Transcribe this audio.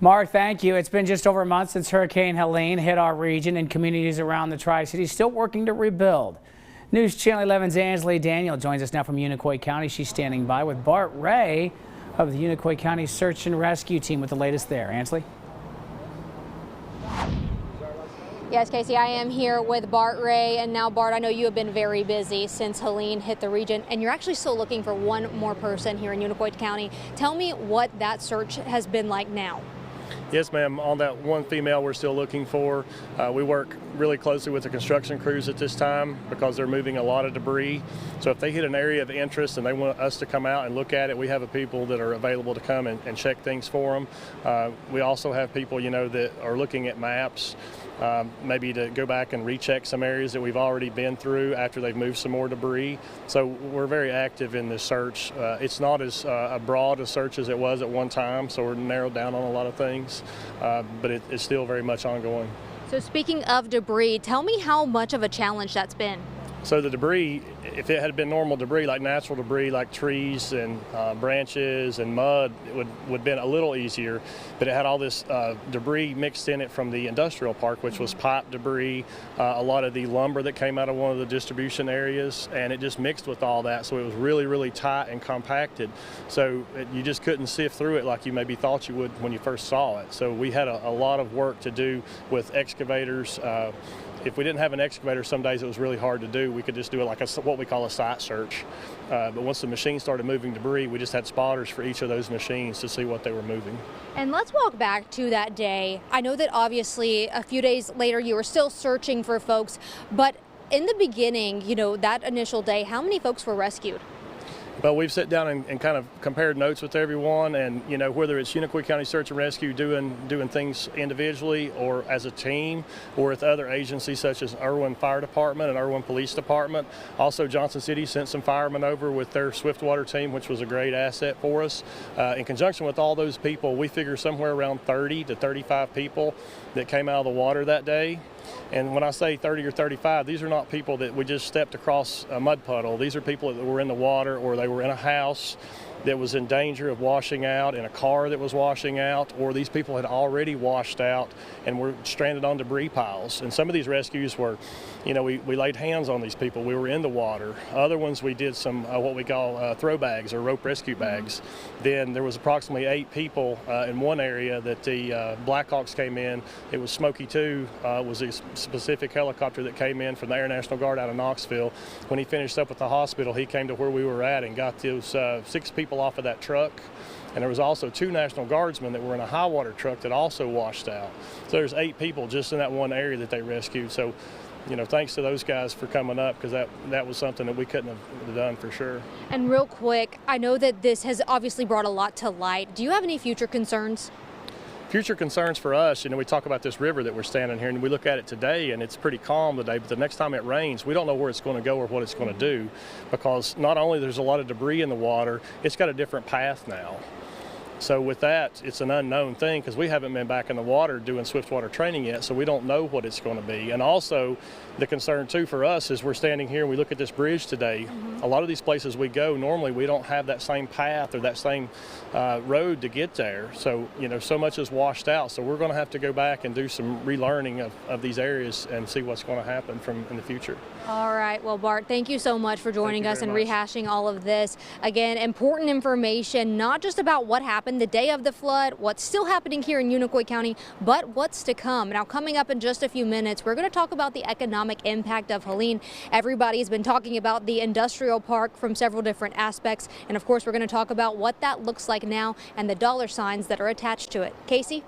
Mark, thank you. It's been just over a month since Hurricane Helene hit our region, and communities around the Tri-Cities still working to rebuild. News Channel 11's Ansley Daniel joins us now from Unicoi County. She's standing by with Bart Ray of the Unicoi County Search and Rescue Team with the latest there. Ansley? Yes, Casey, I am here with Bart Ray. And now, Bart, I know you have been very busy since Helene hit the region, and you're actually still looking for one more person here in Unicoi County. Tell me what that search has been like now. Yes, ma'am. On that one female we're still looking for, we work really closely with the construction crews at this time because they're moving a lot of debris. So if they hit an area of interest and they want us to come out and look at it, we have people that are available to come and check things for them. We also have people, that are looking at maps, maybe to go back and recheck some areas that we've already been through after they've moved some more debris. So we're very active in this search. It's not as broad a search as it was at one time, so we're narrowed down on a lot of things, but it's still very much ongoing. So speaking of debris, tell me how much of a challenge that's been. So the debris, if it had been normal debris, like natural debris, like trees and branches and mud, it would have been a little easier. But it had all this debris mixed in it from the industrial park, which was pipe debris, a lot of the lumber that came out of one of the distribution areas, and it just mixed with all that. So it was really, really tight and compacted. So you just couldn't sift through it like you maybe thought you would when you first saw it. So we had a lot of work to do with excavators. If we didn't have an excavator, some days it was really hard to do. We could just do it like what we call a site search. But once the machine started moving debris, we just had spotters for each of those machines to see what they were moving. And let's walk back to that day. I know that obviously a few days later you were still searching for folks, but in the beginning, that initial day, how many folks were rescued? Well, we've sat down and kind of compared notes with everyone, and whether it's Unicoi County Search and Rescue doing things individually or as a team, or with other agencies such as Irwin Fire Department and Irwin Police Department. Also, Johnson City sent some firemen over with their Swiftwater team, which was a great asset for us. In conjunction with all those people, we figure somewhere around 30 to 35 people that came out of the water that day. And when I say 30 or 35, these are not people that we just stepped across a mud puddle. These are people that were in the water, or they were in a house that was in danger of washing out, in a car that was washing out, or these people had already washed out and were stranded on debris piles. And some of these rescues were, we laid hands on these people. We were in the water. Other ones we did some what we call throw bags or rope rescue bags. Then there was approximately 8 people in one area that the Blackhawks came in. It was Smokey 2, was a specific helicopter that came in from the Air National Guard out of Knoxville. When he finished up with the hospital, he came to where we were at and got those 6 people off of that truck. And there was also 2 National Guardsmen that were in a high water truck that also washed out. So there's 8 people just in that one area that they rescued. So, thanks to those guys for coming up, because that was something that we couldn't have done for sure. And real quick, I know that this has obviously brought a lot to light. Do you have any future concerns? Future concerns for us, we talk about this river that we're standing here, and we look at it today, and it's pretty calm today, but the next time it rains, we don't know where it's going to go or what it's going to do, because not only there's a lot of debris in the water, it's got a different path now. So with that, it's an unknown thing, because we haven't been back in the water doing swiftwater training yet, so we don't know what it's going to be. And also, the concern too for us is we're standing here and we look at this bridge today. A lot of these places we go, normally we don't have that same path or that same road to get there. So, so much is washed out. So we're going to have to go back and do some relearning of these areas and see what's going to happen in the future. All right. Well, Bart, thank you so much for joining us and rehashing all of this. Again, important information, not just about what happened the day of the flood, what's still happening here in Unicoi County, but what's to come. Now, coming up in just a few minutes, we're going to talk about the economic impact of Helene. Everybody's been talking about the industrial park from several different aspects. And of course, we're going to talk about what that looks like now and the dollar signs that are attached to it. Casey?